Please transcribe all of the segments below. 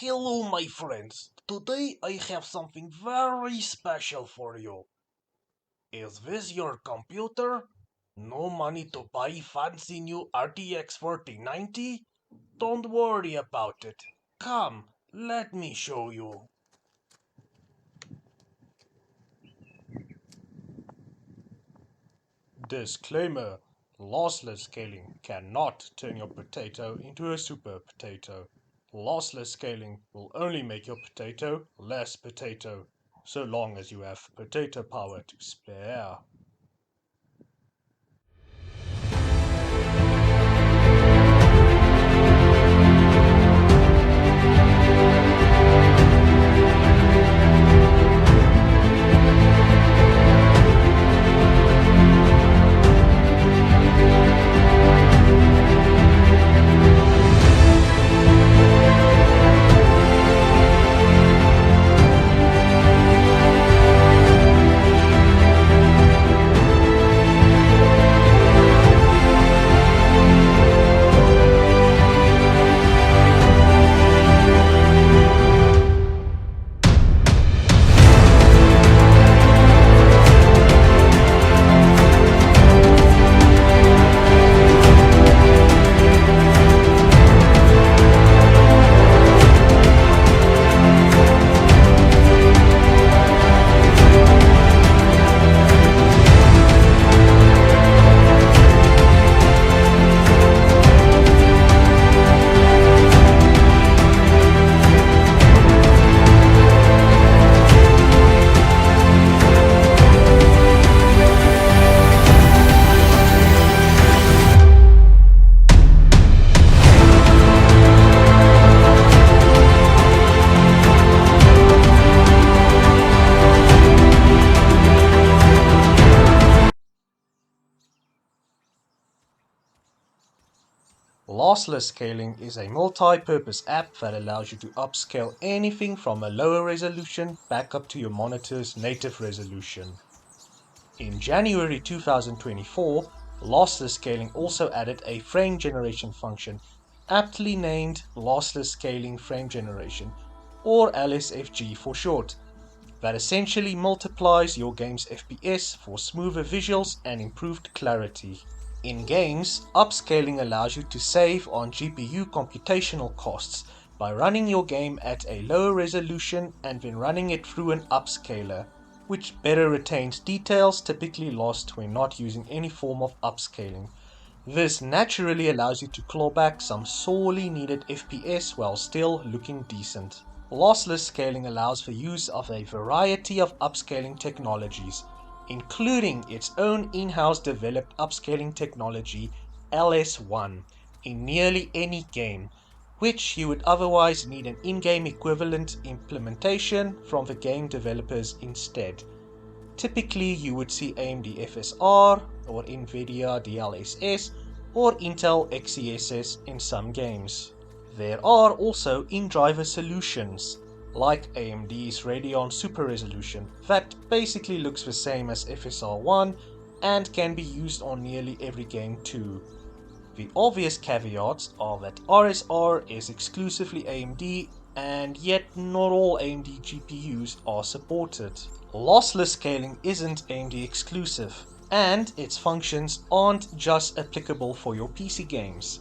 Hello my friends, today I have something very special for you. Is this your computer? No money to buy fancy new RTX 4090? Don't worry about it. Come, let me show you. Disclaimer: Lossless scaling cannot turn your potato into a super potato. Lossless scaling will only make your potato less potato, so long as you have potato power to spare. Lossless Scaling is a multi-purpose app that allows you to upscale anything from a lower resolution back up to your monitor's native resolution. In January 2024, Lossless Scaling also added a frame generation function, aptly named Lossless Scaling Frame Generation, or LSFG for short, that essentially multiplies your game's FPS for smoother visuals and improved clarity. In games, upscaling allows you to save on GPU computational costs by running your game at a lower resolution and then running it through an upscaler, which better retains details typically lost when not using any form of upscaling. This naturally allows you to claw back some sorely needed FPS while still looking decent. Lossless scaling allows for use of a variety of upscaling technologies, including its own in-house developed upscaling technology, LS1, in nearly any game, which you would otherwise need an in-game equivalent implementation from the game developers instead. Typically, you would see AMD FSR or NVIDIA DLSS or Intel XeSS in some games. There are also in-driver solutions, like AMD's Radeon Super Resolution, that basically looks the same as FSR1 and can be used on nearly every game too. The obvious caveats are that RSR is exclusively AMD, and yet not all AMD GPUs are supported. Lossless scaling isn't AMD exclusive, and its functions aren't just applicable for your PC games.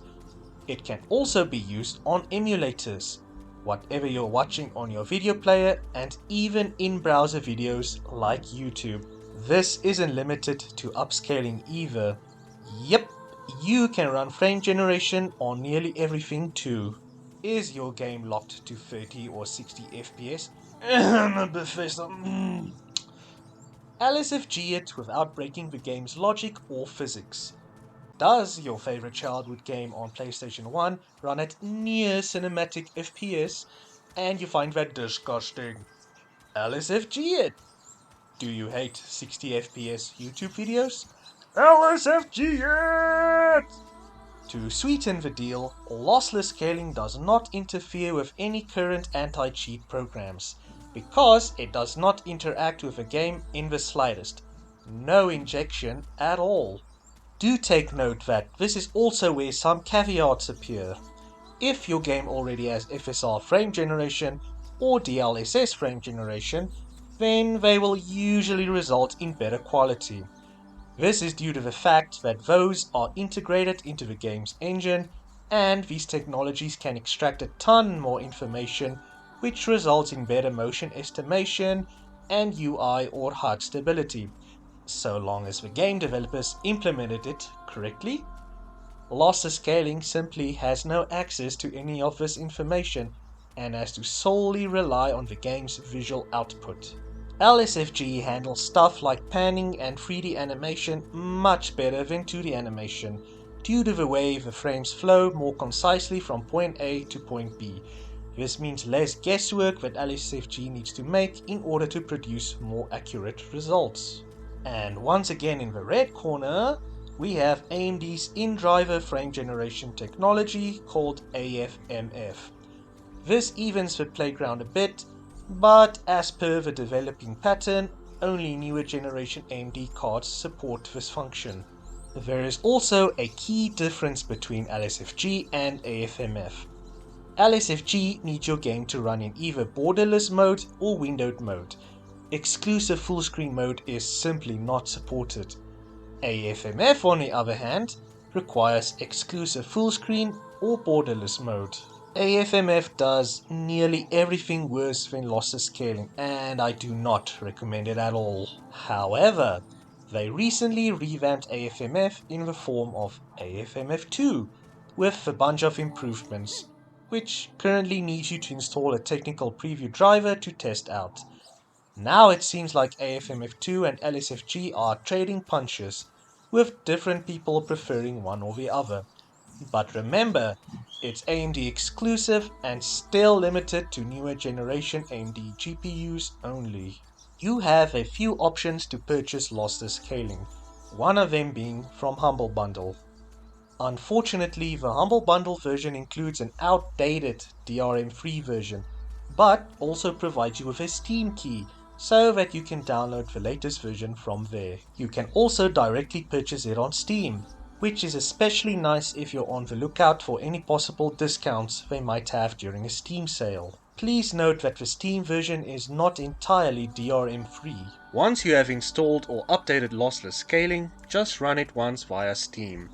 It can also be used on emulators, whatever you're watching on your video player, and even in-browser videos like YouTube. This isn't limited to upscaling either. Yep, you can run frame generation on nearly everything too. Is your game locked to 30 or 60 FPS? Bethesda. LSFG it without breaking the game's logic or physics. Does your favorite childhood game on PlayStation 1 run at near cinematic FPS and you find that disgusting? LSFG it! Do you hate 60 FPS YouTube videos? LSFG it! To sweeten the deal, lossless scaling does not interfere with any current anti-cheat programs, because it does not interact with the game in the slightest. No injection at all. Do take note that this is also where some caveats appear. If your game already has FSR frame generation or DLSS frame generation, then they will usually result in better quality. This is due to the fact that those are integrated into the game's engine, and these technologies can extract a ton more information, which results in better motion estimation and UI or HUD stability, so long as the game developers implemented it correctly. Lossless Scaling simply has no access to any of this information and has to solely rely on the game's visual output. LSFG handles stuff like panning and 3D animation much better than 2D animation, due to the way the frames flow more concisely from point A to point B. This means less guesswork that LSFG needs to make in order to produce more accurate results. And once again in the red corner, we have AMD's in-driver frame generation technology called AFMF. This evens the playground a bit, but as per the developing pattern, only newer generation AMD cards support this function. There is also a key difference between LSFG and AFMF. LSFG needs your game to run in either borderless mode or windowed mode. Exclusive full screen mode is simply not supported. AFMF, on the other hand, requires exclusive full screen or borderless mode. AFMF does nearly everything worse than lossless scaling, and I do not recommend it at all. However, they recently revamped AFMF in the form of AFMF2 with a bunch of improvements, which currently needs you to install a technical preview driver to test out. Now it seems like AFMF2 and LSFG are trading punches, with different people preferring one or the other. But remember, it's AMD exclusive and still limited to newer generation AMD GPUs only. You have a few options to purchase lossless scaling, one of them being from Humble Bundle. Unfortunately, the Humble Bundle version includes an outdated DRM-free version, but also provides you with a Steam key, so that you can download the latest version from there. You can also directly purchase it on Steam, which is especially nice if you're on the lookout for any possible discounts they might have during a Steam sale. Please note that the Steam version is not entirely DRM free. Once you have installed or updated lossless scaling, just run it once via Steam.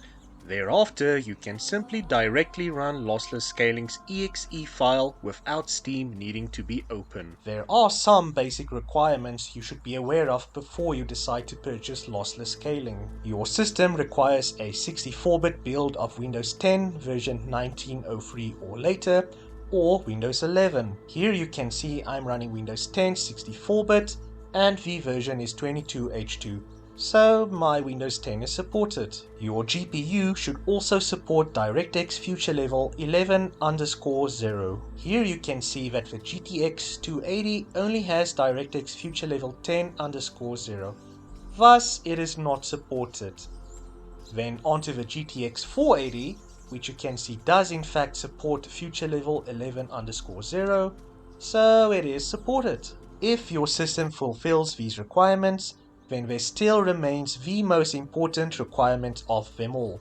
Thereafter, you can simply directly run Lossless Scaling's exe file without Steam needing to be open. There are some basic requirements you should be aware of before you decide to purchase Lossless Scaling. Your system requires a 64-bit build of Windows 10 version 1903 or later, or Windows 11. Here you can see I'm running Windows 10 64-bit and the version is 22H2. So my Windows 10 is supported. Your GPU should also support DirectX Future Level 11_0. Here you can see that the GTX 280 only has DirectX Future Level 10_0. Thus it is not supported. Then onto the GTX 480, which you can see does in fact support Future Level 11_0, so it is supported. If your system fulfills these requirements, then there still remains the most important requirement of them all.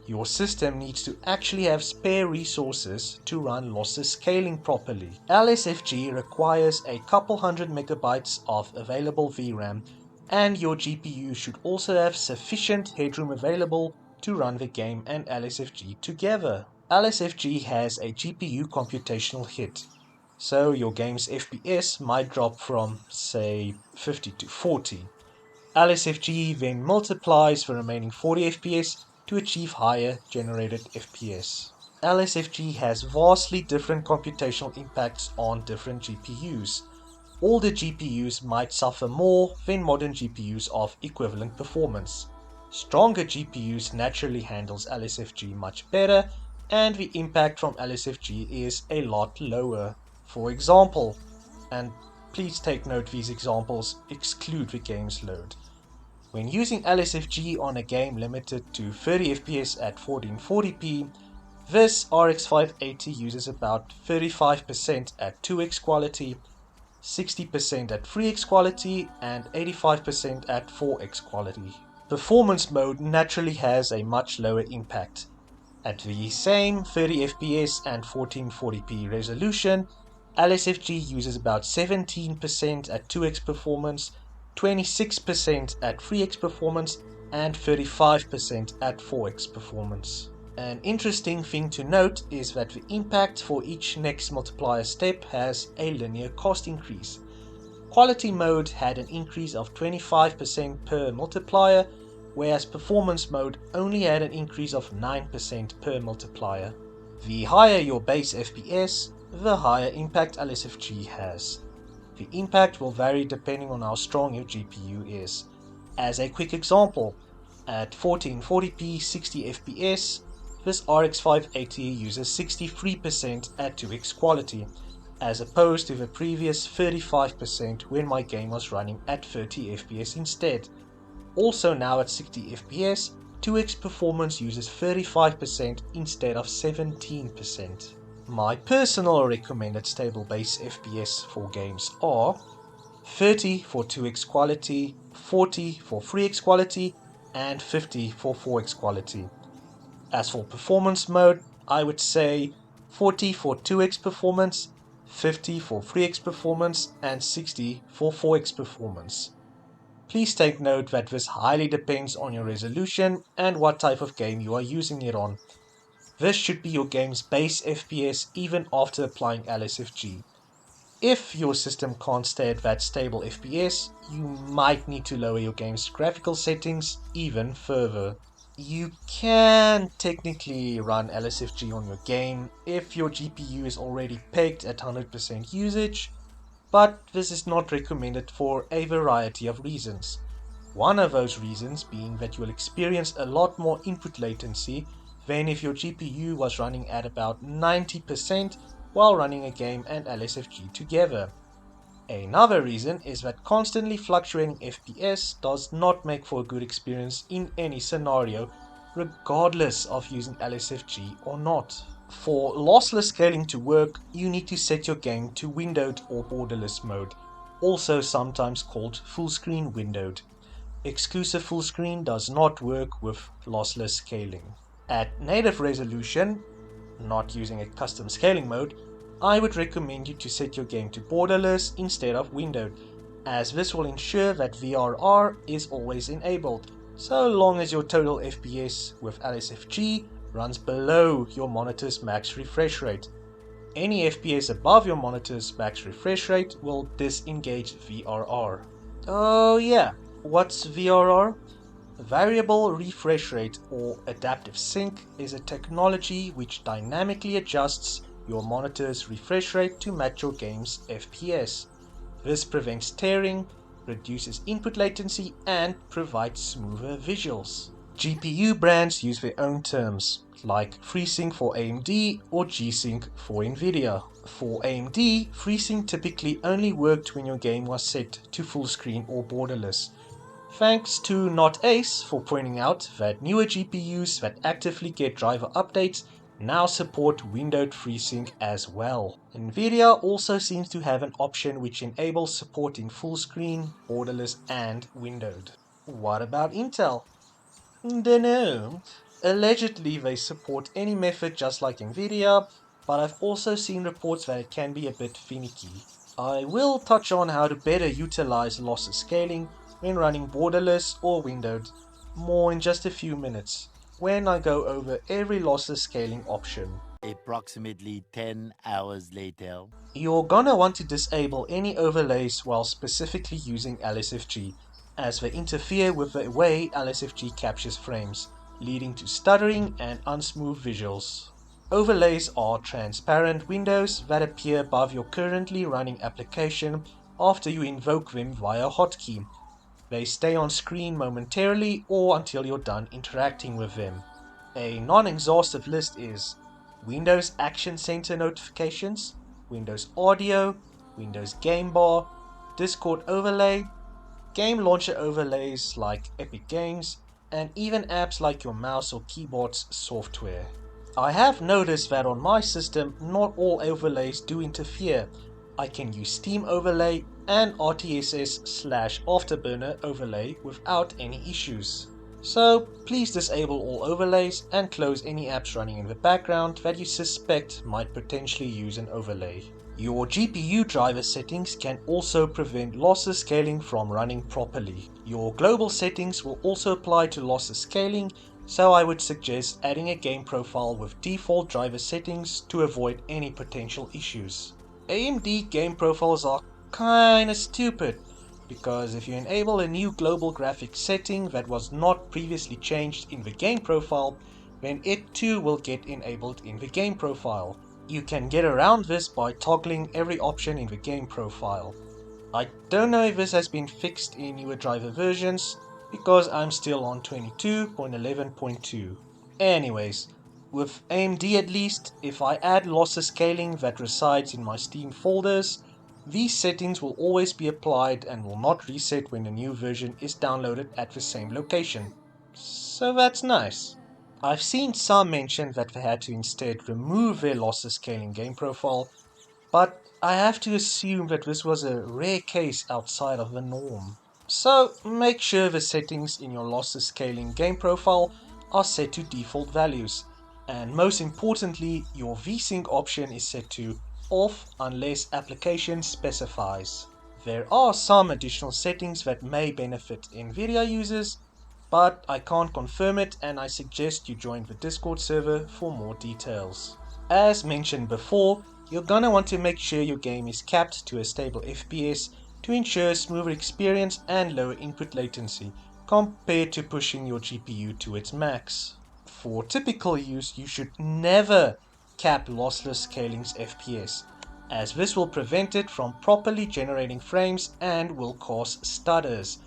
Your system needs to actually have spare resources to run lossless scaling properly. LSFG requires a couple hundred megabytes of available VRAM, and your GPU should also have sufficient headroom available to run the game and LSFG together. LSFG has a GPU computational hit, so your game's FPS might drop from, say, 50 to 40. LSFG then multiplies the remaining 40 FPS to achieve higher generated FPS. LSFG has vastly different computational impacts on different GPUs. Older GPUs might suffer more than modern GPUs of equivalent performance. Stronger GPUs naturally handles LSFG much better, and the impact from LSFG is a lot lower. For example, and please take note these examples exclude the game's load. When using LSFG on a game limited to 30 FPS at 1440p, this RX 580 uses about 35% at 2x quality, 60% at 3x quality, and 85% at 4x quality. Performance mode naturally has a much lower impact. At the same 30 FPS and 1440p resolution, LSFG uses about 17% at 2x performance, 26% at 3x performance, and 35% at 4x performance. An interesting thing to note is that the impact for each next multiplier step has a linear cost increase. Quality mode had an increase of 25% per multiplier, whereas performance mode only had an increase of 9% per multiplier. The higher your base FPS, the higher impact LSFG has. The impact will vary depending on how strong your GPU is. As a quick example, at 1440p 60 FPS, this RX 580 uses 63% at 2x quality, as opposed to the previous 35% when my game was running at 30 FPS instead. Also now at 60 FPS, 2x performance uses 35% instead of 17%. My personal recommended stable base FPS for games are 30 for 2x quality, 40 for 3x quality, and 50 for 4x quality. As for performance mode, I would say 40 for 2x performance, 50 for 3x performance, and 60 for 4x performance. Please take note that this highly depends on your resolution and what type of game you are using it on. This should be your game's base FPS even after applying LSFG. If your system can't stay at that stable FPS, you might need to lower your game's graphical settings even further. You can technically run LSFG on your game if your GPU is already pegged at 100% usage, but this is not recommended for a variety of reasons. One of those reasons being that you will experience a lot more input latency than if your GPU was running at about 90% while running a game and LSFG together. Another reason is that constantly fluctuating FPS does not make for a good experience in any scenario, regardless of using LSFG or not. For lossless scaling to work, you need to set your game to windowed or borderless mode, also sometimes called full screen windowed. Exclusive full screen does not work with lossless scaling. At native resolution, not using a custom scaling mode, I would recommend you to set your game to borderless instead of windowed, as this will ensure that VRR is always enabled, so long as your total FPS with LSFG runs below your monitor's max refresh rate. Any FPS above your monitor's max refresh rate will disengage VRR. Oh yeah, what's VRR? Variable refresh rate or adaptive sync is a technology which dynamically adjusts your monitor's refresh rate to match your game's FPS. This prevents tearing, reduces input latency, and provides smoother visuals. GPU brands use their own terms, like FreeSync for AMD or G-Sync for Nvidia. For AMD, FreeSync typically only worked when your game was set to full screen or borderless. Thanks to NotAce for pointing out that newer GPUs that actively get driver updates now support windowed FreeSync as well. Nvidia also seems to have an option which enables supporting full screen, borderless, and windowed. What about Intel? Dunno. Allegedly they support any method just like Nvidia, but I've also seen reports that it can be a bit finicky. I will touch on how to better utilize lossless scaling when running borderless or windowed more in just a few minutes, when I go over every lossless scaling option. Approximately 10 hours later. You're gonna want to disable any overlays while specifically using LSFG, as they interfere with the way LSFG captures frames, leading to stuttering and unsmooth visuals. Overlays are transparent windows that appear above your currently running application after you invoke them via hotkey. They stay on screen momentarily or until you're done interacting with them. A non-exhaustive list is Windows Action Center notifications, Windows Audio, Windows Game Bar, Discord overlay, game launcher overlays like Epic Games, and even apps like your mouse or keyboard's software. I have noticed that on my system not all overlays do interfere. I can use Steam overlay and RTSS/Afterburner overlay without any issues. So please disable all overlays and close any apps running in the background that you suspect might potentially use an overlay. Your GPU driver settings can also prevent lossless scaling from running properly. Your global settings will also apply to lossless scaling, so I would suggest adding a game profile with default driver settings to avoid any potential issues. AMD game profiles are kinda stupid, because if you enable a new global graphics setting that was not previously changed in the game profile, then it too will get enabled in the game profile. You can get around this by toggling every option in the game profile. I don't know if this has been fixed in newer driver versions, because I'm still on 22.11.2. Anyways, with AMD at least, if I add lossless scaling that resides in my Steam folders, these settings will always be applied and will not reset when a new version is downloaded at the same location. So that's nice. I've seen some mention that they had to instead remove their lossless scaling game profile, but I have to assume that this was a rare case outside of the norm. So make sure the settings in your lossless scaling game profile are set to default values, and most importantly, your VSync option is set to off unless application specifies. There are some additional settings that may benefit NVIDIA users, but I can't confirm it, and I suggest you join the Discord server for more details. As mentioned before, you're gonna want to make sure your game is capped to a stable FPS to ensure a smoother experience and lower input latency compared to pushing your GPU to its max. For typical use, you should never cap lossless scaling's FPS, as this will prevent it from properly generating frames and will cause stutters.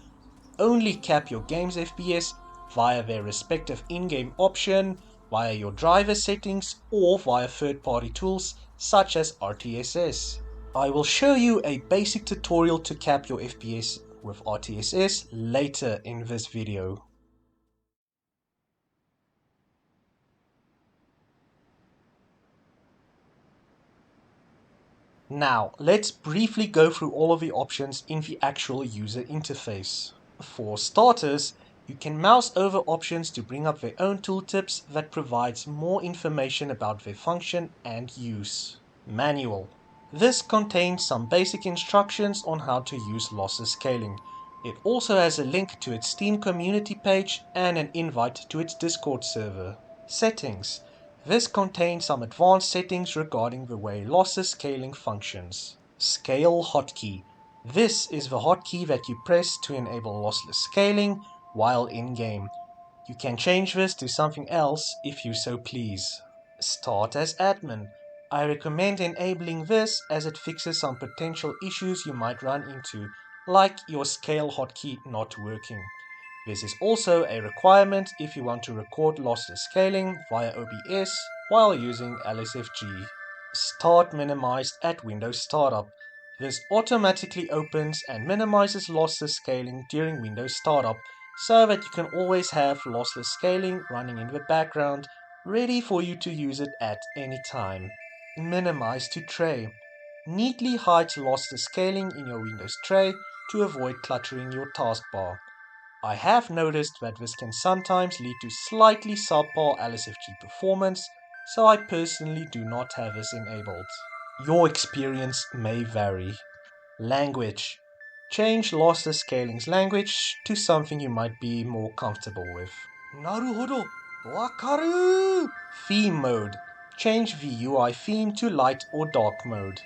Only cap your game's FPS via their respective in-game option, via your driver settings, or via third-party tools such as RTSS. I will show you a basic tutorial to cap your FPS with RTSS later in this video. Now, let's briefly go through all of the options in the actual user interface. For starters, you can mouse over options to bring up their own tooltips that provides more information about their function and use. Manual. This contains some basic instructions on how to use lossless scaling. It also has a link to its Steam community page and an invite to its Discord server. Settings. This contains some advanced settings regarding the way lossless scaling functions. Scale hotkey. This is the hotkey that you press to enable lossless scaling while in-game. You can change this to something else if you so please. Start as admin. I recommend enabling this as it fixes some potential issues you might run into, like your scale hotkey not working. This is also a requirement if you want to record lossless scaling via OBS while using LSFG. Start minimized at Windows startup. This automatically opens and minimizes lossless scaling during Windows startup, so that you can always have lossless scaling running in the background, ready for you to use it at any time. Minimize to tray. Neatly hide lossless scaling in your Windows tray to avoid cluttering your taskbar. I have noticed that this can sometimes lead to slightly subpar LSFG performance, so I personally do not have this enabled. Your experience may vary. Language. Change lossless scaling's language to something you might be more comfortable with. Naruhodo, wakaru! Theme mode. Change the UI theme to light or dark mode.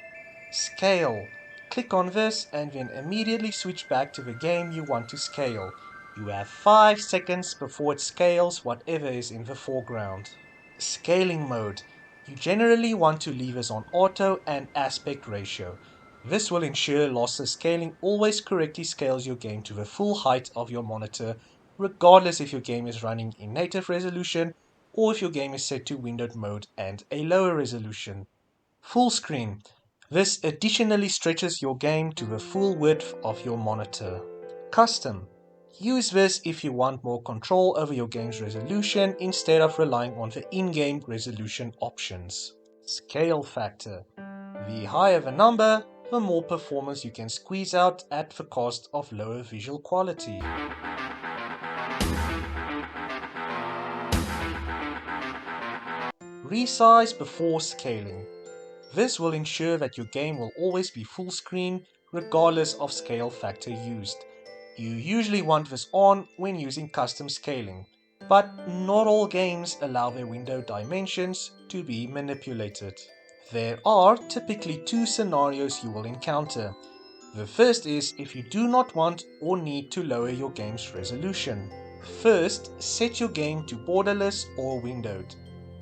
Scale. Click on this and then immediately switch back to the game you want to scale. You have 5 seconds before it scales whatever is in the foreground. Scaling mode. You generally want to leave this on auto and aspect ratio. This will ensure lossless scaling always correctly scales your game to the full height of your monitor, regardless if your game is running in native resolution or if your game is set to windowed mode and a lower resolution. Full screen. This additionally stretches your game to the full width of your monitor. Custom. Use this if you want more control over your game's resolution instead of relying on the in-game resolution options. Scale factor. The higher the number, the more performance you can squeeze out at the cost of lower visual quality. Resize before scaling. This will ensure that your game will always be full screen regardless of scale factor used. You usually want this on when using custom scaling, but not all games allow their window dimensions to be manipulated. There are typically two scenarios you will encounter. The first is if you do not want or need to lower your game's resolution. First, set your game to borderless or windowed.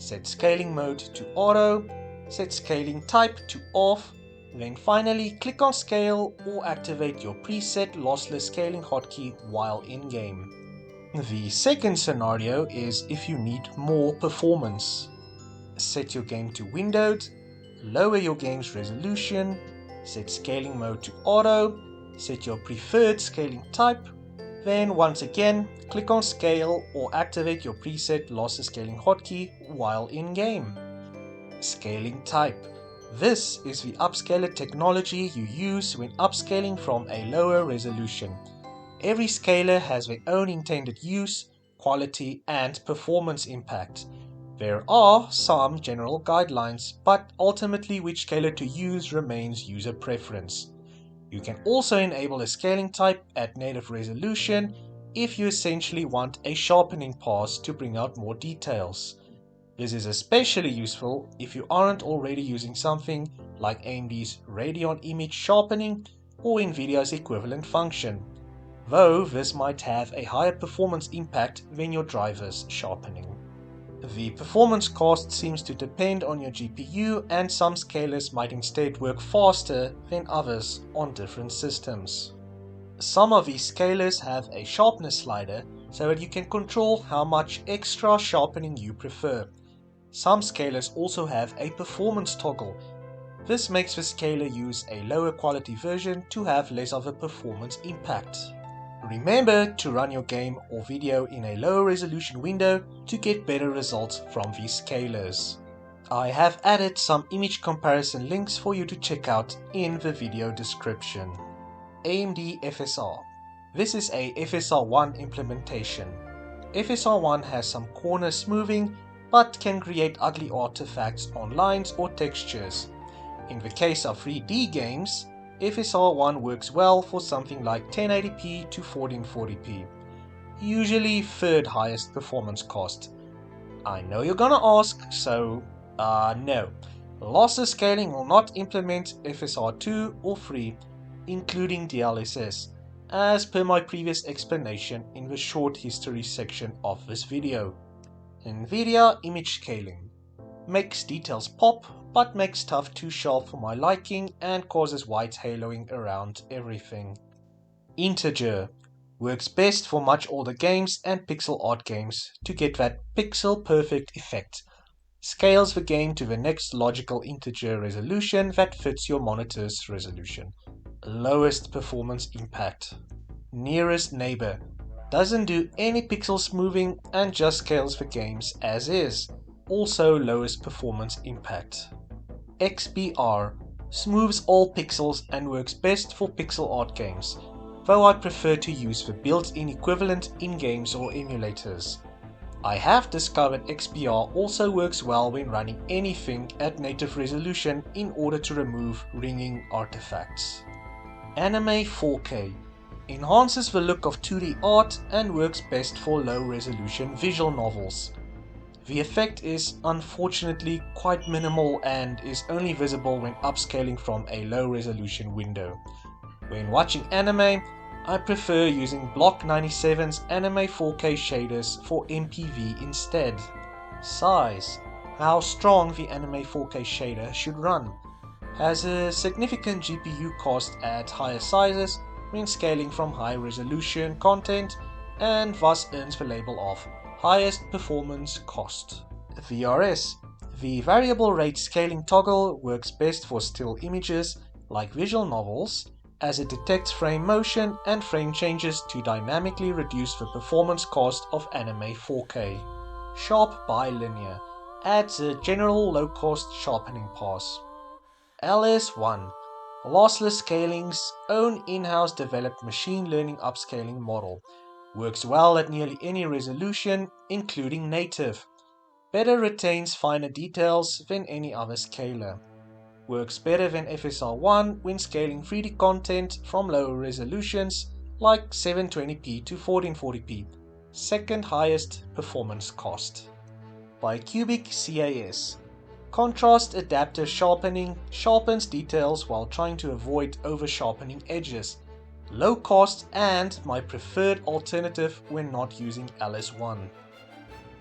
Set scaling mode to auto, set scaling type to off, then finally click on scale or activate your preset lossless scaling hotkey while in-game. The second scenario is if you need more performance. Set your game to windowed, lower your game's resolution, set scaling mode to auto, set your preferred scaling type, then once again click on scale or activate your preset lossless scaling hotkey while in game. Scaling type. This is the upscaler technology you use when upscaling from a lower resolution. Every scaler has their own intended use, quality and performance impact. There are some general guidelines, but ultimately which scaler to use remains user preference. You can also enable a scaling type at native resolution if you essentially want a sharpening pass to bring out more details. This is especially useful if you aren't already using something like AMD's Radeon image sharpening or Nvidia's equivalent function, though this might have a higher performance impact than your driver's sharpening. The performance cost seems to depend on your GPU, and some scalers might instead work faster than others on different systems. Some of these scalers have a sharpness slider so that you can control how much extra sharpening you prefer. Some scalers also have a performance toggle. This makes the scaler use a lower quality version to have less of a performance impact. Remember to run your game or video in a lower resolution window to get better results from these scalers. I have added some image comparison links for you to check out in the video description. AMD FSR. This is a FSR1 implementation. FSR1 has some corner smoothing but can create ugly artifacts on lines or textures. In the case of 3D games, FSR1 works well for something like 1080p to 1440p, usually third highest performance cost. I know you're gonna ask, so no. Lossless scaling will not implement FSR2 or 3, including DLSS, as per my previous explanation in the short history section of this video. NVIDIA image scaling makes details pop, but makes stuff too sharp for my liking and causes white haloing around everything. Integer works best for much older games and pixel art games to get that pixel perfect effect. Scales the game to the next logical integer resolution that fits your monitor's resolution. Lowest performance impact. Nearest neighbor doesn't do any pixel smoothing and just scales the games as is. Also lowest performance impact. XBR smooths all pixels and works best for pixel art games, though I prefer to use the built-in equivalent in games or emulators. I have discovered XBR also works well when running anything at native resolution in order to remove ringing artifacts. Anime 4K enhances the look of 2D art and works best for low resolution visual novels. The effect is unfortunately quite minimal and is only visible when upscaling from a low resolution window. When watching anime, I prefer using Block 97's Anime 4K shaders for MPV instead. Size. How strong the Anime 4K shader should run. Has a significant GPU cost at higher sizes when scaling from high resolution content, and thus earns the label of highest performance cost. VRS. The variable rate scaling toggle works best for still images like visual novels, as it detects frame motion and frame changes to dynamically reduce the performance cost of Anime 4K. Sharp Bilinear adds a general low-cost sharpening pass. LS1. Lossless Scaling's own in-house developed machine learning upscaling model. Works well at nearly any resolution, including native. Better retains finer details than any other scaler. Works better than FSR1 when scaling 3D content from lower resolutions like 720p to 1440p. Second highest performance cost. Bicubic CAS. Contrast adaptive sharpening sharpens details while trying to avoid over-sharpening edges. Low cost and my preferred alternative when not using LS1.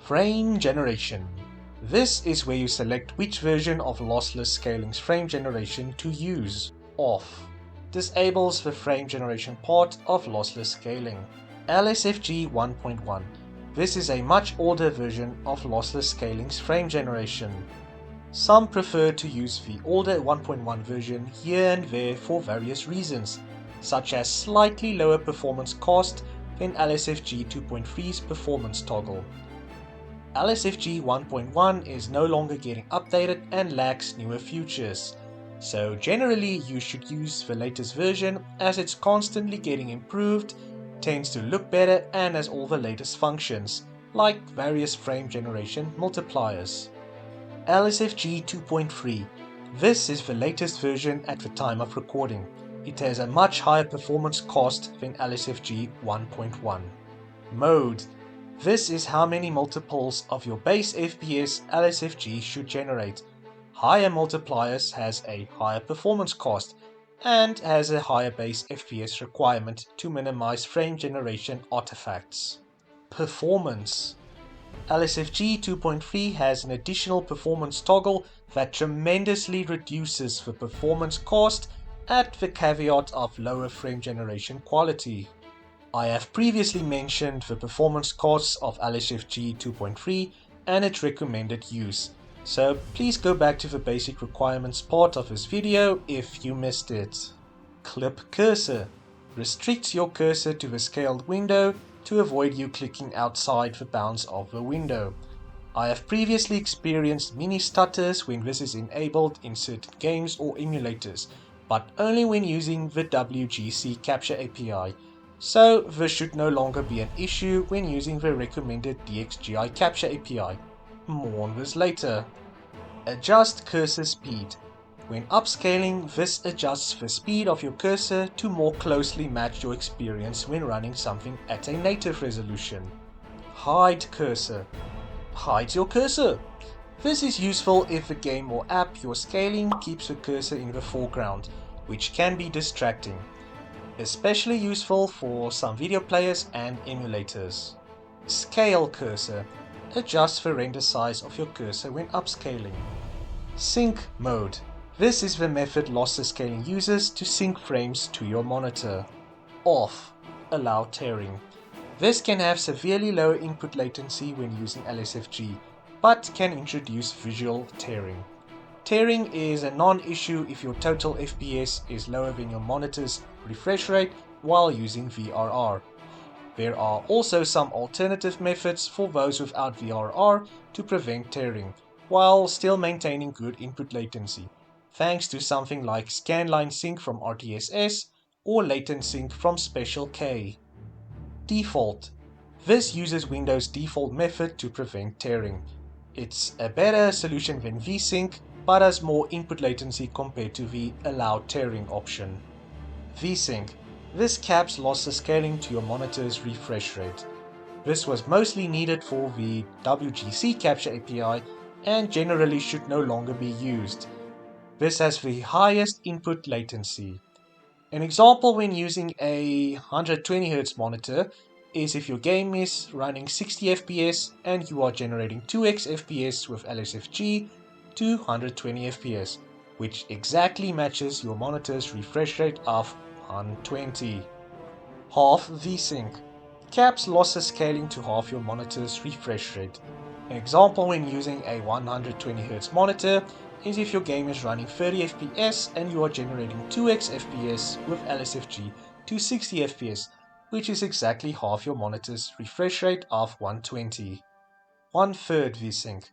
Frame generation. This is where you select which version of Lossless Scaling's frame generation to use. Off. Disables the frame generation part of Lossless Scaling. LSFG 1.1. This is a much older version of Lossless Scaling's frame generation. Some prefer to use the older 1.1 version here and there for various reasons, such as slightly lower performance cost than LSFG 2.3's performance toggle. LSFG 1.1 is no longer getting updated and lacks newer features, so generally you should use the latest version as it's constantly getting improved, tends to look better and has all the latest functions, like various frame generation multipliers. LSFG 2.3. This is the latest version at the time of recording. It has a much higher performance cost than LSFG 1.1. Mode. This is how many multiples of your base FPS LSFG should generate. Higher multipliers has a higher performance cost and has a higher base FPS requirement to minimize frame generation artifacts. Performance. LSFG 2.3 has an additional performance toggle that tremendously reduces the performance cost at the caveat of lower frame generation quality. I have previously mentioned the performance costs of LSFG 2.3 and its recommended use, so please go back to the basic requirements part of this video if you missed it. Clip cursor. Restricts your cursor to the scaled window to avoid you clicking outside the bounds of the window. I have previously experienced mini stutters when this is enabled in certain games or emulators, but only when using the WGC Capture API. So this should no longer be an issue when using the recommended DXGI Capture API. More on this later. Adjust cursor speed. When upscaling, this adjusts the speed of your cursor to more closely match your experience when running something at a native resolution. Hide cursor. Hides your cursor. This is useful if the game or app you're scaling keeps the cursor in the foreground, which can be distracting. Especially useful for some video players and emulators. Scale cursor. Adjust the render size of your cursor when upscaling. Sync mode. This is the method Lossless Scaling uses to sync frames to your monitor. Off. Allow tearing. This can have severely lower input latency when using LSFG, but can introduce visual tearing. Tearing is a non-issue if your total FPS is lower than your monitor's refresh rate while using VRR. There are also some alternative methods for those without VRR to prevent tearing, while still maintaining good input latency, thanks to something like scanline sync from RTSS or latent sync from Special K. Default. This uses Windows' default method to prevent tearing. It's a better solution than VSync, but has more input latency compared to the allow tearing option. VSync. This caps lossless scaling to your monitor's refresh rate. This was mostly needed for the WGC Capture API and generally should no longer be used. This has the highest input latency. An example when using a 120Hz monitor is if your game is running 60 FPS and you are generating 2x FPS with LSFG to 120 FPS, which exactly matches your monitor's refresh rate of 120. Half VSync. Caps lossless scaling to half your monitor's refresh rate. An example when using a 120Hz monitor is if your game is running 30 FPS and you are generating 2x FPS with LSFG to 60 FPS, which is exactly half your monitor's refresh rate of 120. 1/3 VSync.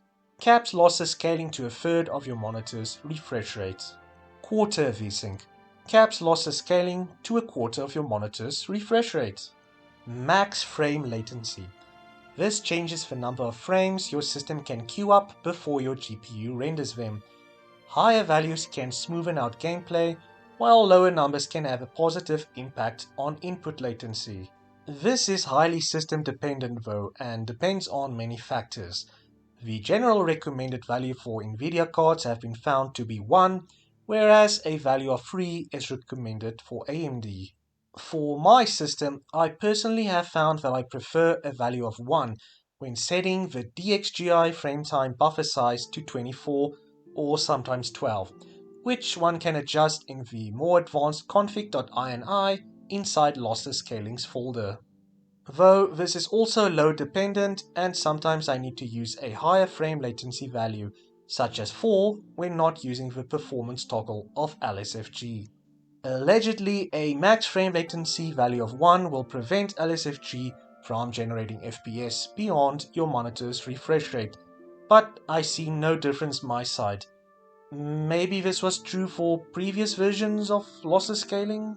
Caps lossless scaling to 1/3 of your monitor's refresh rate. 1/4 VSync. Caps lossless scaling to 1/4 of your monitor's refresh rate. Max frame latency. This changes the number of frames your system can queue up before your GPU renders them. Higher values can smoothen out gameplay, while lower numbers can have a positive impact on input latency. This is highly system dependent though, and depends on many factors. The general recommended value for Nvidia cards have been found to be 1, whereas a value of 3 is recommended for AMD. For my system, I personally have found that I prefer a value of 1 when setting the DXGI frame time buffer size to 24 or sometimes 12, which one can adjust in the more advanced Config.ini inside Lossless Scaling's folder. Though this is also load dependent, and sometimes I need to use a higher frame latency value, such as 4 when not using the performance toggle of LSFG. Allegedly, a max frame latency value of 1 will prevent LSFG from generating FPS beyond your monitor's refresh rate, but I see no difference my side. Maybe this was true for previous versions of Lossless Scaling?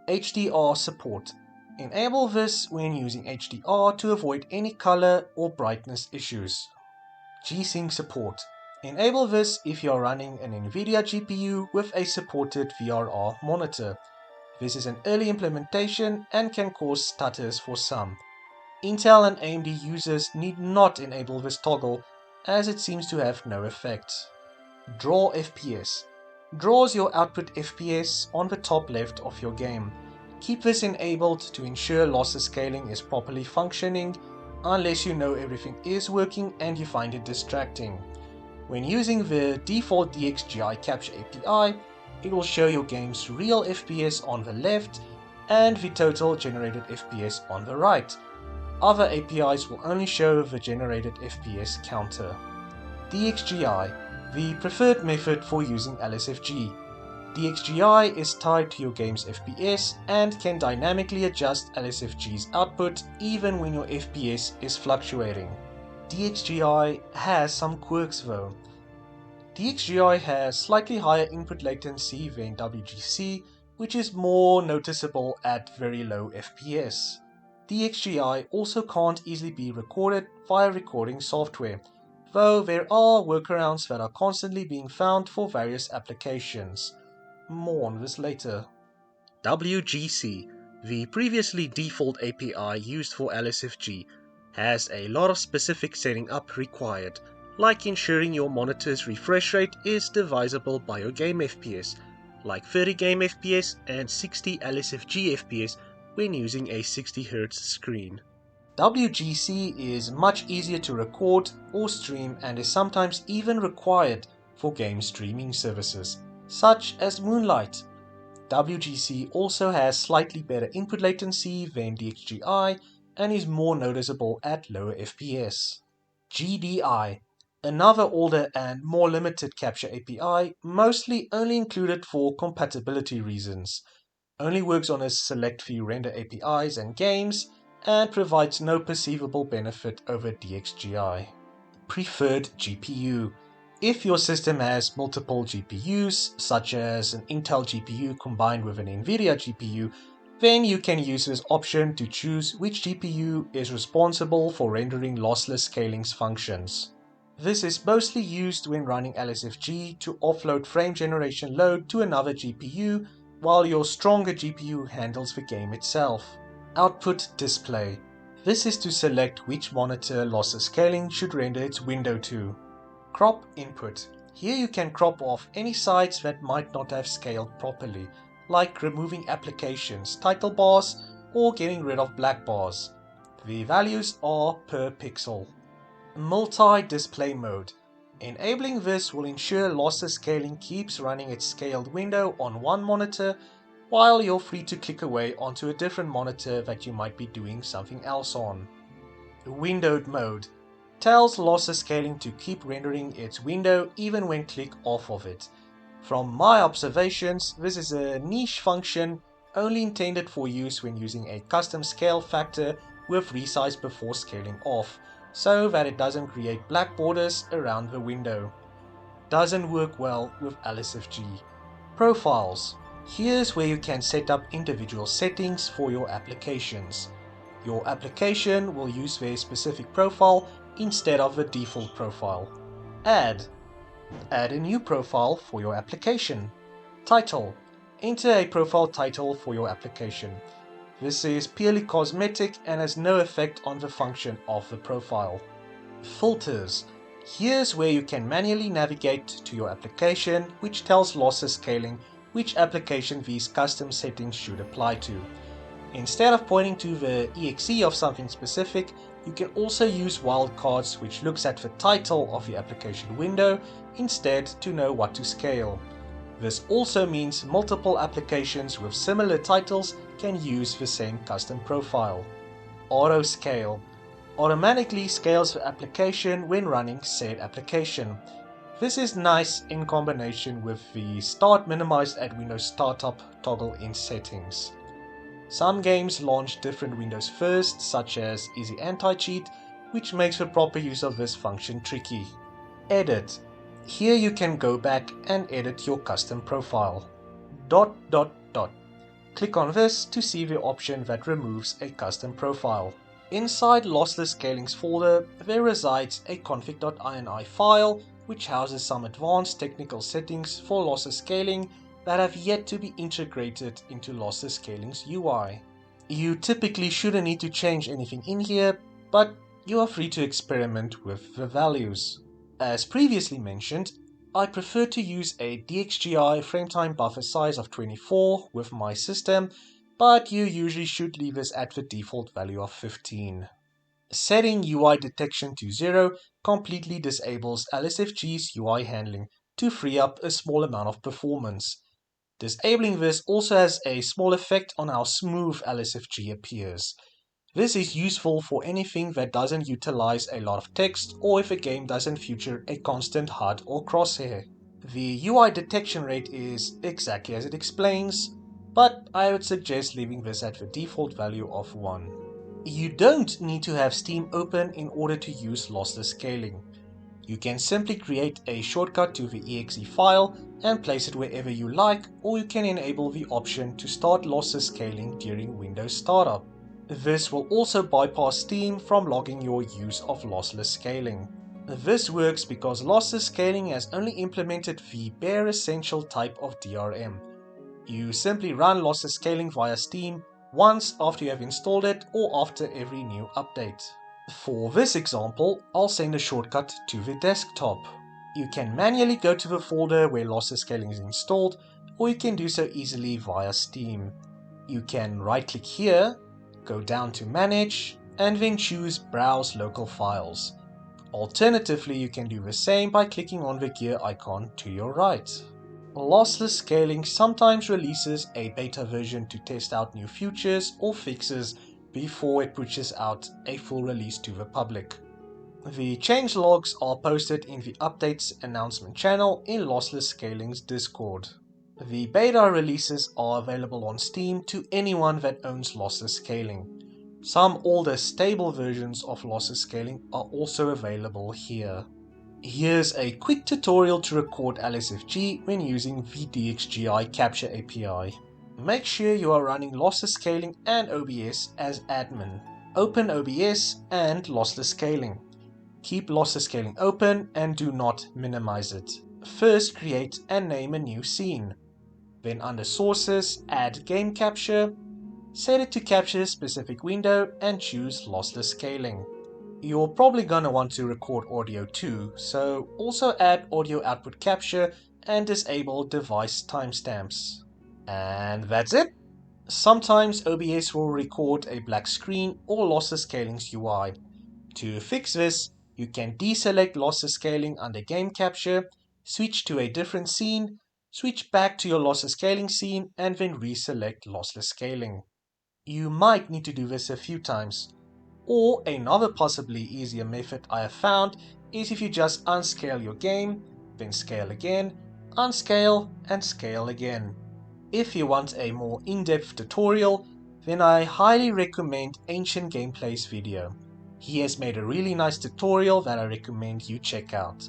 HDR support. Enable this when using HDR to avoid any color or brightness issues. G-Sync support. Enable this if you are running an Nvidia GPU with a supported VRR monitor. This is an early implementation and can cause stutters for some. Intel and AMD users need not enable this toggle as it seems to have no effect. Draw FPS. Draws your output FPS on the top left of your game. Keep this enabled to ensure lossless scaling is properly functioning, unless you know everything is working and you find it distracting. When using the default DXGI capture API, it will show your game's real FPS on the left and the total generated FPS on the right. Other APIs will only show the generated FPS counter. DXGI, the preferred method for using LSFG. DXGI is tied to your game's FPS and can dynamically adjust LSFG's output even when your FPS is fluctuating. DXGI has some quirks though. DXGI has slightly higher input latency than WGC, which is more noticeable at very low FPS. DXGI also can't easily be recorded via recording software, though there are workarounds that are constantly being found for various applications. More on this later. WGC, the previously default API used for LSFG, has a lot of specific setting up required, like ensuring your monitor's refresh rate is divisible by your game FPS, like 30 game FPS and 60 LSFG FPS when using a 60Hz screen. WGC is much easier to record or stream and is sometimes even required for game streaming services, such as Moonlight. WGC also has slightly better input latency than DXGI and is more noticeable at lower FPS. GDI, another older and more limited capture API, mostly only included for compatibility reasons, only works on a select few render APIs and games, and provides no perceivable benefit over DXGI. Preferred GPU. If your system has multiple GPUs, such as an Intel GPU combined with an Nvidia GPU, then you can use this option to choose which GPU is responsible for rendering lossless scaling's functions. This is mostly used when running LSFG to offload frame generation load to another GPU, while your stronger GPU handles the game itself. Output display. This is to select which monitor lossless scaling should render its window to. Crop input. Here you can crop off any sides that might not have scaled properly, like removing applications, title bars, or getting rid of black bars. The values are per pixel. Multi-display mode. Enabling this will ensure lossless scaling keeps running its scaled window on one monitor, while you're free to click away onto a different monitor that you might be doing something else on. Windowed mode tells lossless scaling to keep rendering its window even when clicked off of it. From my observations, this is a niche function only intended for use when using a custom scale factor with resize before scaling off, so that it doesn't create black borders around the window. Doesn't work well with LSFG. Profiles. Here's where you can set up individual settings for your applications. Your application will use their specific profile instead of the default profile. Add a new profile for your application. Title. Enter a profile title for your application. This is purely cosmetic and has no effect on the function of the profile. Filters. Here's where you can manually navigate to your application, which tells Lossless Scaling which application these custom settings should apply to. Instead of pointing to the exe of something specific, you can also use wildcards, which looks at the title of the application window instead to know what to scale. This also means multiple applications with similar titles can use the same custom profile. Auto Scale automatically scales the application when running said application. This is nice in combination with the Start Minimized at Windows Startup toggle in settings. Some games launch different windows first, such as Easy Anti-Cheat, which makes the proper use of this function tricky. Edit. Here you can go back and edit your custom profile. ... Click on this to see the option that removes a custom profile. Inside Lossless Scaling's folder, there resides a Config.ini file which houses some advanced technical settings for lossless scaling that have yet to be integrated into Lossless Scaling's UI. You typically shouldn't need to change anything in here, but you are free to experiment with the values. As previously mentioned, I prefer to use a DXGI frametime buffer size of 24 with my system, but you usually should leave this at the default value of 15. Setting UI detection to 0 completely disables LSFG's UI handling to free up a small amount of performance. Disabling this also has a small effect on how smooth LSFG appears. This is useful for anything that doesn't utilize a lot of text or if a game doesn't feature a constant HUD or crosshair. The UI detection rate is exactly as it explains, but I would suggest leaving this at the default value of 1. You don't need to have Steam open in order to use lossless scaling. You can simply create a shortcut to the exe file and place it wherever you like, or you can enable the option to start lossless scaling during Windows startup. This will also bypass Steam from logging your use of lossless scaling. This works because lossless scaling has only implemented the bare essential type of DRM. You simply run lossless scaling via Steam once after you have installed it or after every new update. For this example, I'll send a shortcut to the desktop. You can manually go to the folder where lossless scaling is installed, or you can do so easily via Steam. You can right-click here, go down to Manage, and then choose Browse Local Files. Alternatively, you can do the same by clicking on the gear icon to your right. Lossless Scaling sometimes releases a beta version to test out new features or fixes before it pushes out a full release to the public. The changelogs are posted in the Updates announcement channel in Lossless Scaling's Discord. The beta releases are available on Steam to anyone that owns Lossless Scaling. Some older stable versions of Lossless Scaling are also available here. Here's a quick tutorial to record LSFG when using the DXGI Capture API. Make sure you are running Lossless Scaling and OBS as admin. Open OBS and Lossless Scaling. Keep Lossless Scaling open and do not minimize it. First create and name a new scene. Then under Sources, add Game Capture. Set it to capture a specific window and choose Lossless Scaling. You're probably gonna want to record audio too, so also add audio output capture and disable device timestamps. And that's it! Sometimes OBS will record a black screen or Lossless Scaling's UI. To fix this, you can deselect Lossless Scaling under Game Capture, switch to a different scene, switch back to your Lossless Scaling scene, and then reselect Lossless Scaling. You might need to do this a few times. Or another possibly easier method I have found is if you just unscale your game, then scale again, unscale and scale again. If you want a more in-depth tutorial, then I highly recommend Ancient Gameplay's video. He has made a really nice tutorial that I recommend you check out.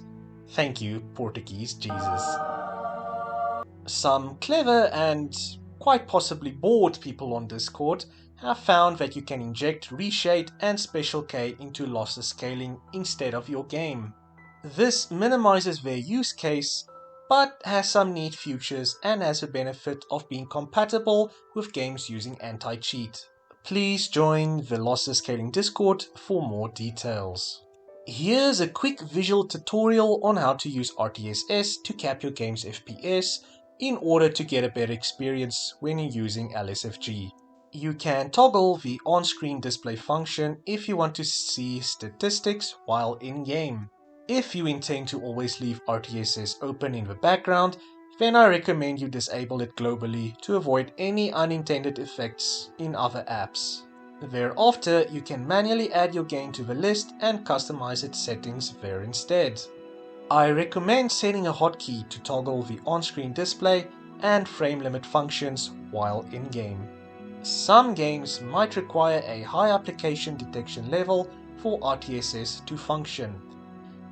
Thank you, Portuguese Jesus. Some clever and quite possibly bored people on Discord have found that you can inject Reshade and Special K into lossless scaling instead of your game. This minimizes their use case, but has some neat features and has the benefit of being compatible with games using anti-cheat. Please join the Lossless Scaling Discord for more details. Here's a quick visual tutorial on how to use RTSS to cap your game's FPS in order to get a better experience when you're using LSFG. You can toggle the on-screen display function if you want to see statistics while in-game. If you intend to always leave RTSS open in the background, then I recommend you disable it globally to avoid any unintended effects in other apps. Thereafter, you can manually add your game to the list and customize its settings there instead. I recommend setting a hotkey to toggle the on-screen display and frame limit functions while in-game. Some games might require a high application detection level for RTSS to function.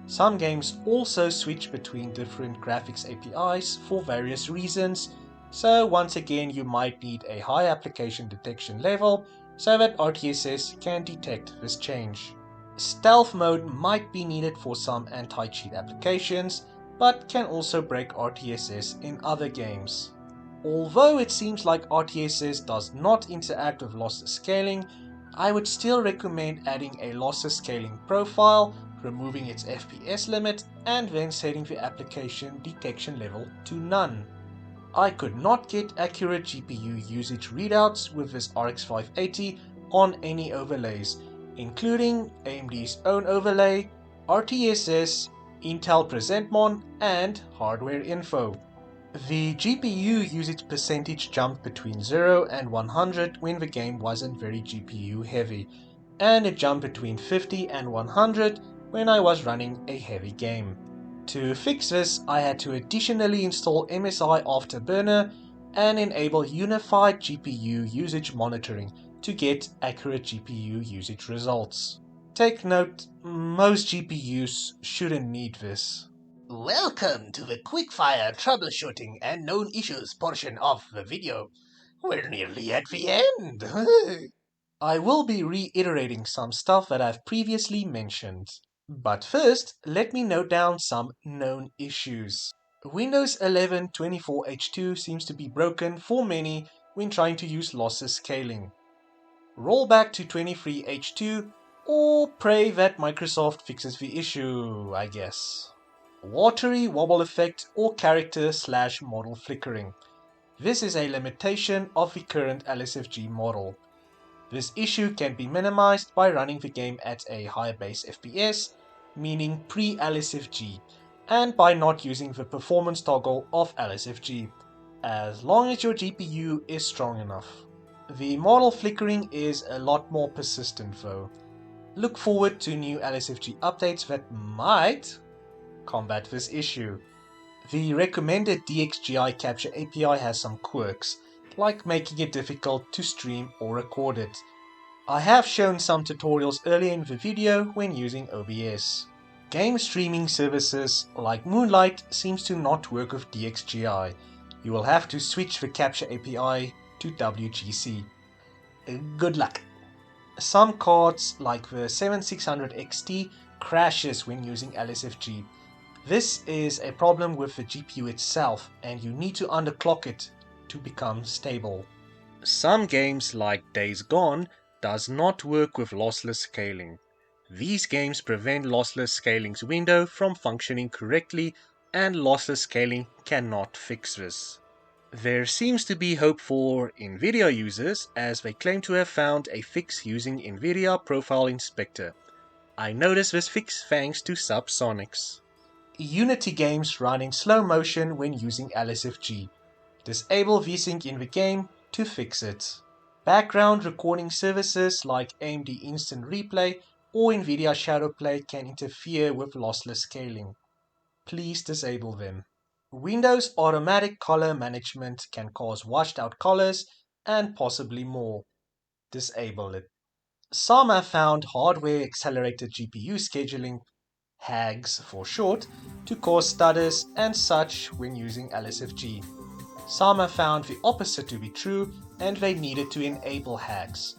Some games also switch between different graphics APIs for various reasons, so once again you might need a high application detection level so that RTSS can detect this change. Stealth mode might be needed for some anti-cheat applications, but can also break RTSS in other games. Although it seems like RTSS does not interact with lossless scaling, I would still recommend adding a lossless scaling profile, removing its FPS limit, and then setting the application detection level to none. I could not get accurate GPU usage readouts with this RX 580 on any overlays, including AMD's own overlay, RTSS, Intel PresentMon, and hardware info. The GPU usage percentage jumped between 0 and 100 when the game wasn't very GPU heavy, and it jumped between 50 and 100 when I was running a heavy game. To fix this, I had to additionally install MSI Afterburner and enable unified GPU usage monitoring to get accurate GPU usage results. Take note, most GPUs shouldn't need this. Welcome to the quickfire troubleshooting and known issues portion of the video. We're nearly at the end. I will be reiterating some stuff that I've previously mentioned. But first, let me note down some known issues. Windows 11 24H2 seems to be broken for many when trying to use lossless scaling. Roll back to 23H2 or pray that Microsoft fixes the issue, I guess. Watery wobble effect or character/model flickering. This is a limitation of the current LSFG model. This issue can be minimized by running the game at a higher base FPS, meaning pre-LSFG, and by not using the performance toggle of LSFG, as long as your GPU is strong enough. The model flickering is a lot more persistent though. Look forward to new LSFG updates that might combat this issue. The recommended DXGI capture API has some quirks, like making it difficult to stream or record it. I have shown some tutorials earlier in the video when using OBS. Game streaming services like Moonlight seems to not work with DXGI. You will have to switch the capture API to WGC. Good luck. Some cards like the 7600 XT crashes when using LSFG. This is a problem with the GPU itself and you need to underclock it to become stable. Some games like Days Gone does not work with lossless scaling. These games prevent lossless scaling's window from functioning correctly and lossless scaling cannot fix this. There seems to be hope for NVIDIA users as they claim to have found a fix using NVIDIA Profile Inspector. I noticed this fix thanks to Subsonics. Unity games run in slow motion when using LSFG. Disable VSync in the game to fix it. Background recording services like AMD Instant Replay or NVIDIA Shadowplay can interfere with lossless scaling. Please disable them. Windows automatic color management can cause washed out colors and possibly more. Disable it. Some have found hardware accelerated GPU scheduling, HAGs for short, to cause stutters and such when using LSFG. Some have found the opposite to be true and they needed to enable hacks.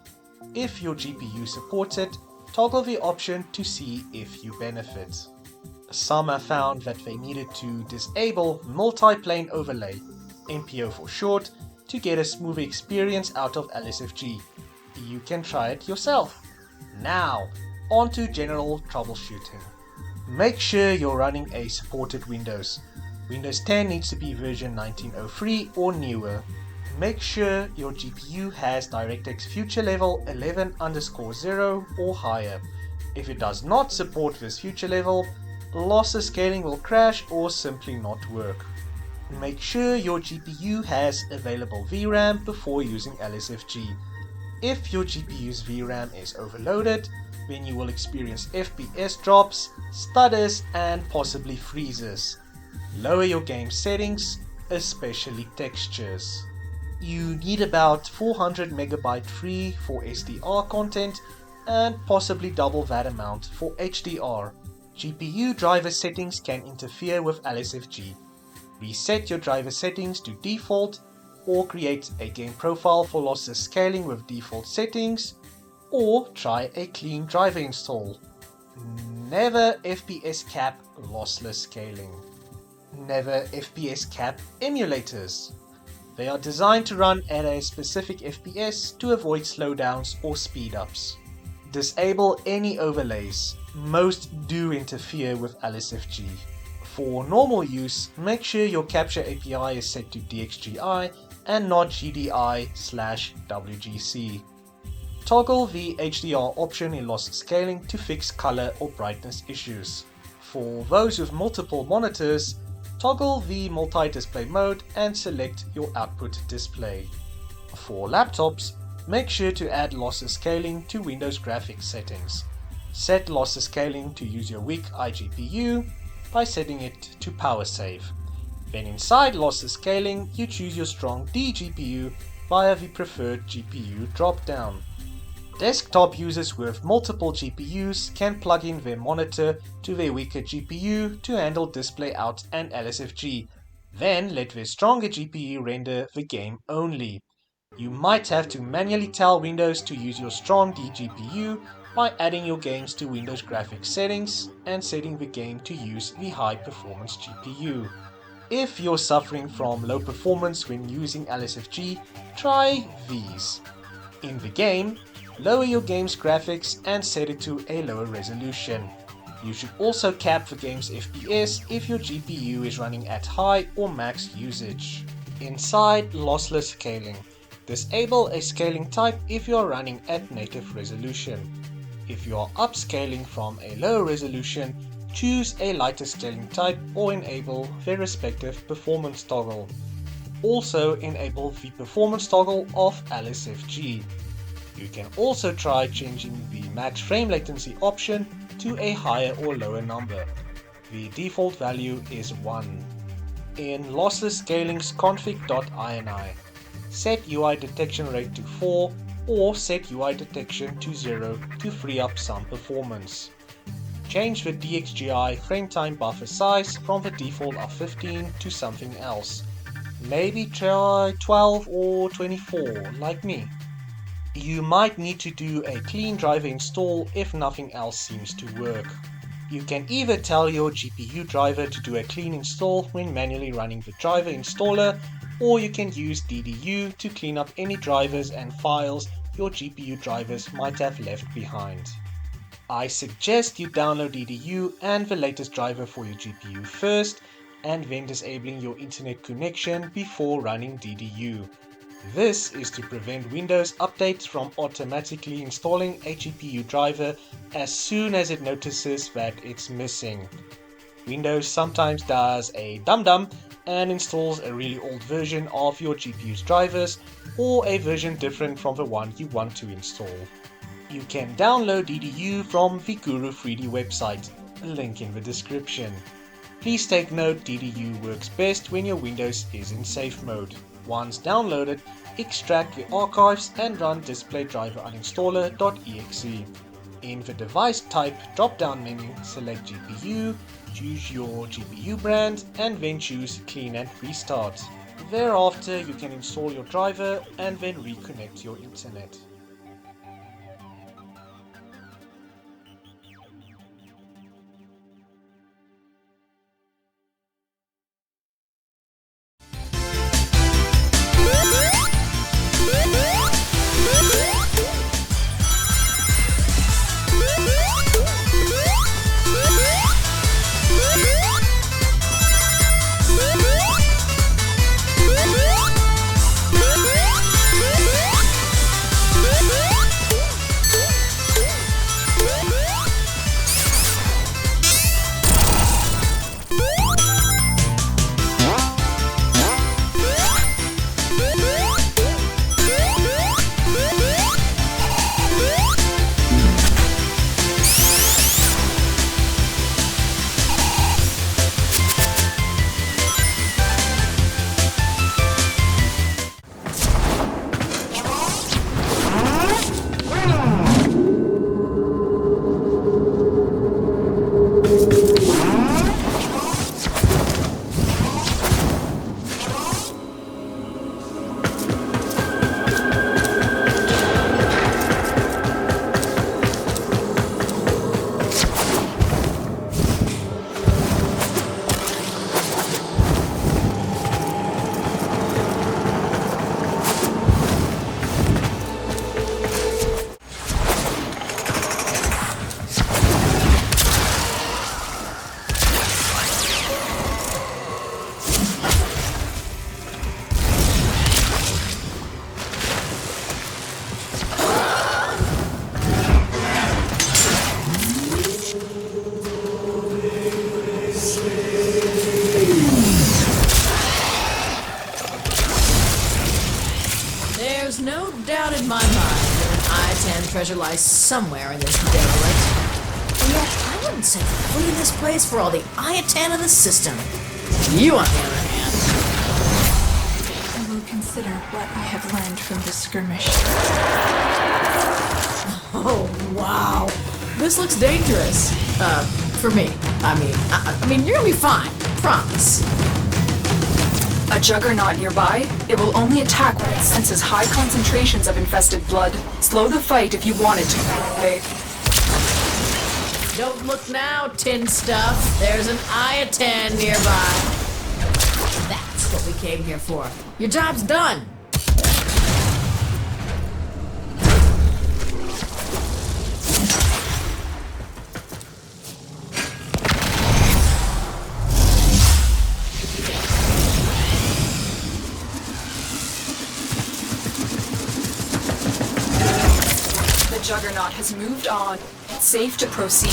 If your GPU supports it, toggle the option to see if you benefit. Some have found that they needed to disable multi-plane overlay, MPO for short, to get a smoother experience out of LSFG. You can try it yourself. Now, on to general troubleshooting. Make sure you're running a supported Windows. Windows 10 needs to be version 1903 or newer. Make sure your GPU has DirectX Future Level 11_0 or higher. If it does not support this future level, lossless scaling will crash or simply not work. Make sure your GPU has available VRAM before using LSFG. If your GPU's VRAM is overloaded, then you will experience FPS drops, stutters and possibly freezes. Lower your game settings, especially textures. You need about 400 MB free for SDR content and possibly double that amount for HDR. GPU driver settings can interfere with LSFG. Reset your driver settings to default or create a game profile for lossless scaling with default settings, or try a clean driver install. Never FPS cap lossless scaling. Never FPS cap emulators. They are designed to run at a specific FPS to avoid slowdowns or speedups. Disable any overlays. Most do interfere with LSFG. For normal use, make sure your capture API is set to DXGI and not GDI/WGC. Toggle the HDR option in lossless scaling to fix color or brightness issues. For those with multiple monitors, toggle the multi-display mode and select your output display. For laptops, make sure to add lossless scaling to Windows graphics settings. Set lossless scaling to use your weak iGPU by setting it to power save. Then inside lossless scaling, you choose your strong D GPU via the preferred GPU dropdown. Desktop users with multiple GPUs can plug in their monitor to their weaker GPU to handle display out and LSFG, then let their stronger GPU render the game only. You might have to manually tell Windows to use your strong D GPU by adding your games to Windows graphics settings and setting the game to use the high performance GPU. If you're suffering from low performance when using LSFG, try these. In the game, lower your game's graphics and set it to a lower resolution. You should also cap the game's FPS if your GPU is running at high or max usage. Inside lossless scaling, disable a scaling type if you are running at native resolution. If you are upscaling from a lower resolution, choose a lighter scaling type or enable the respective performance toggle. Also enable the performance toggle of LSFG. You can also try changing the max frame latency option to a higher or lower number. The default value is 1. In Lossless Scaling's Config.ini, set UI detection rate to 4 or set UI detection to 0 to free up some performance. Change the DXGI frame time buffer size from the default of 15 to something else. Maybe try 12 or 24 like me. You might need to do a clean driver install if nothing else seems to work. You can either tell your GPU driver to do a clean install when manually running the driver installer, or you can use DDU to clean up any drivers and files your GPU drivers might have left behind. I suggest you download DDU and the latest driver for your GPU first, and then disabling your internet connection before running DDU. This is to prevent Windows updates from automatically installing a GPU driver as soon as it notices that it's missing. Windows sometimes does a dum-dum and installs a really old version of your GPU's drivers, or a version different from the one you want to install. You can download DDU from the Guru 3D website, a link in the description. Please take note, DDU works best when your Windows is in safe mode. Once downloaded, extract the archives and run displaydriveruninstaller.exe. In the device type drop-down menu, select GPU, choose your GPU brand and then choose clean and restart. Thereafter, you can install your driver and then reconnect your internet. There's no doubt in my mind that an I-10 treasure lies somewhere in this derelict. And yet, I wouldn't set foot in this place for all the I-10 in the system. You, on the other hand... I will consider what I have learned from this skirmish. Oh, wow. This looks dangerous. For me. I mean, you're gonna be fine. Promise. A juggernaut nearby? It will only attack when it senses high concentrations of infested blood. Slow the fight if you want it to. Okay? Don't look now, tin stuff. There's an I-10 nearby. That's what we came here for. Your job's done. The juggernaut has moved on. It's safe to proceed.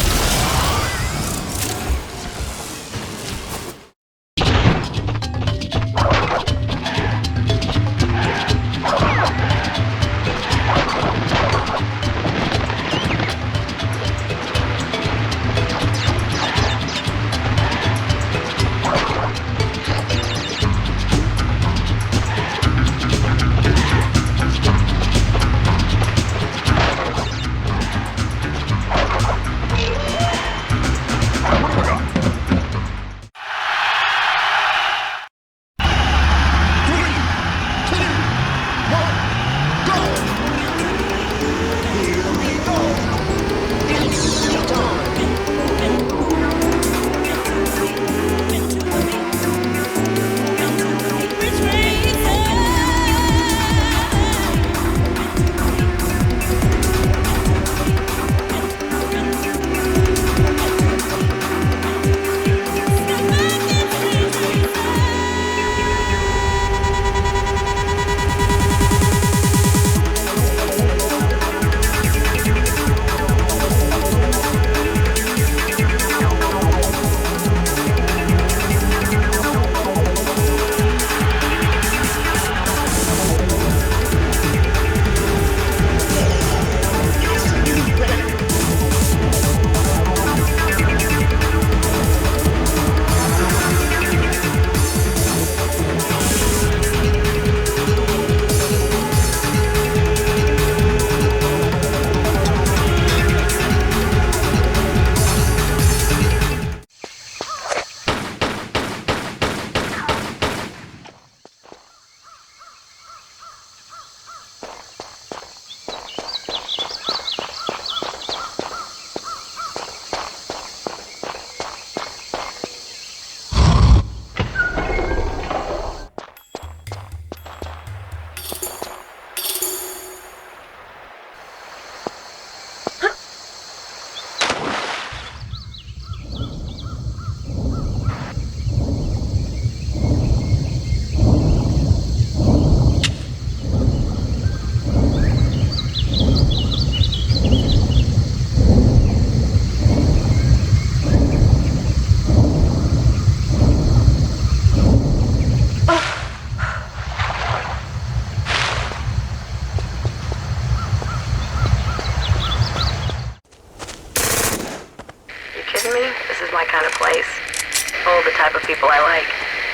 type of people I like.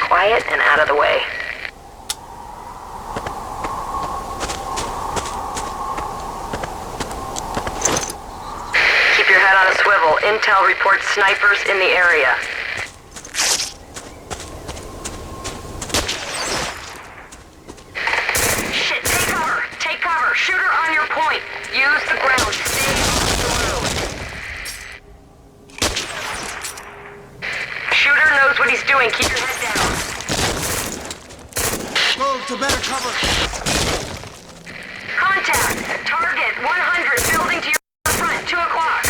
Quiet and out of the way. Keep your head on a swivel. Intel reports snipers in the area. Shit, take cover! Take cover! Shooter on your point! Use the ground. Stay off the road. Shooter knows what he's doing. Keep your head down. Move to better cover. Contact! Target 100 building to your front, 2 o'clock.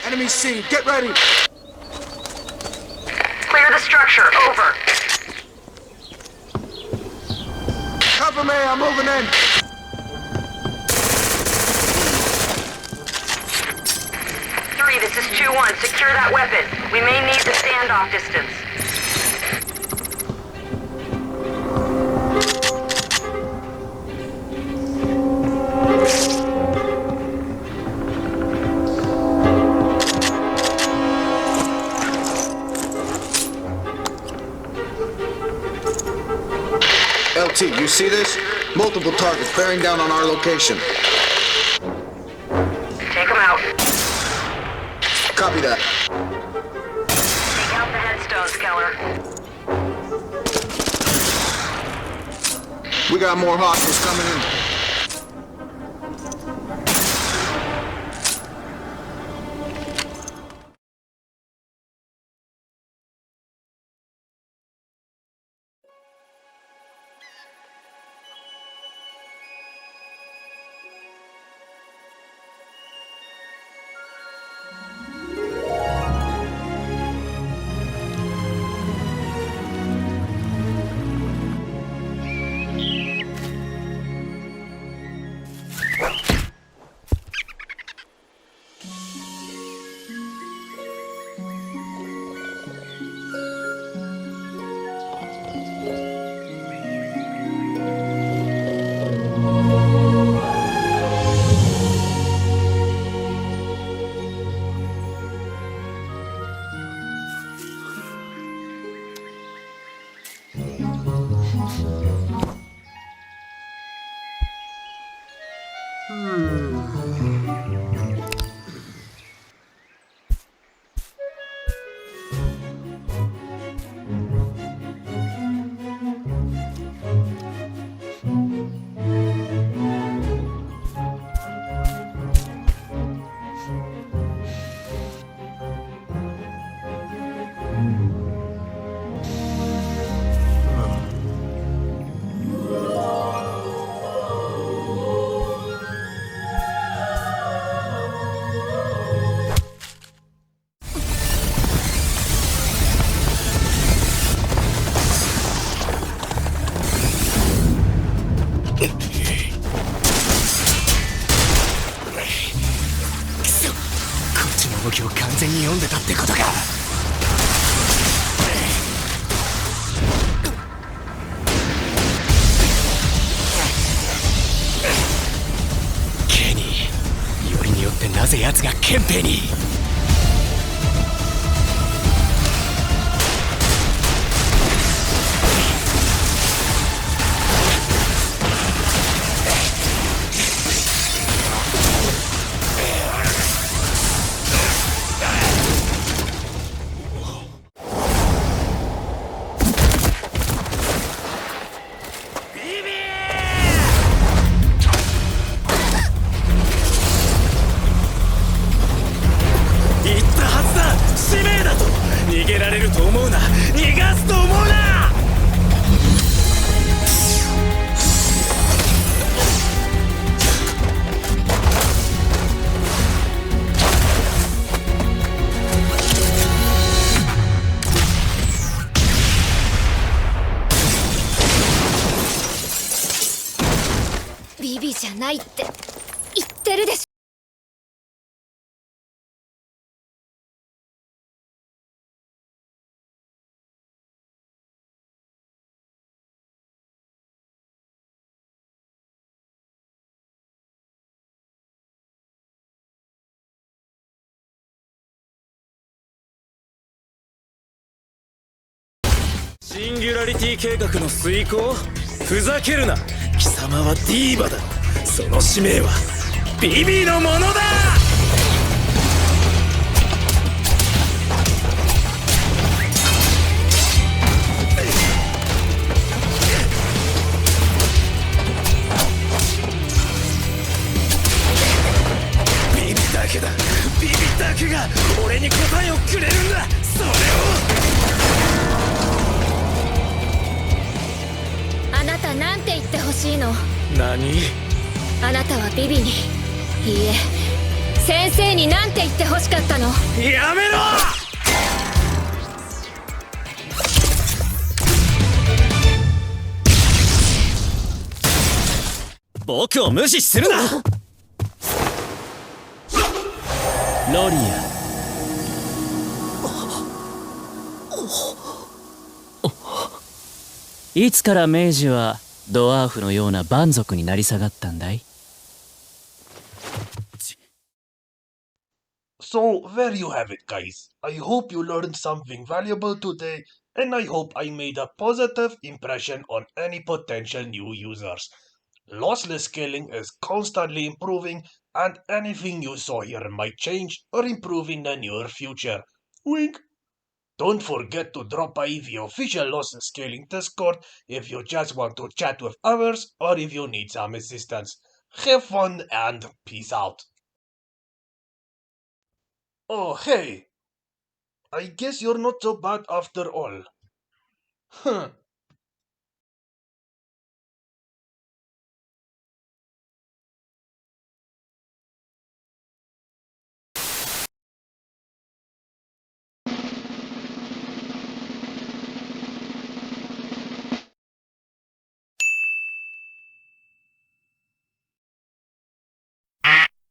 Enemy seen. Get ready. Clear the structure, over. Cover me. I'm moving in. 3, this is 2-1. Secure that weapon. We may need the standoff distance. LT, you see this? Multiple targets bearing down on our location. Take them out. Copy that. Take out the headstones, Keller. We got more hostiles coming in. BB じゃないって言ってるでしょ。シンギュラリティ計画の遂行？ふざけるな。貴様はディーバだ。その使命はビビのものだ。ビビだけだ。ビビだけが俺に答えをくれるんだ。それを。あなたなんて言ってほしいの？何？あなたはビビに、いいえ、先生になんて言ってほしかったの？やめろ！僕を無視するな！ロリア。いつから明治はドワーフのような蛮族になり下がったんだい？ So, there you have it, guys. I hope you learned something valuable today, and I hope I made a positive impression on any potential new users. Lossless scaling is constantly improving, and anything you saw here might change or improve in the near future. Wink! Don't forget to drop by the official Lossless Scaling Discord if you just want to chat with others or if you need some assistance. Have fun and peace out. Oh, hey! I guess you're not so bad after all. Huh.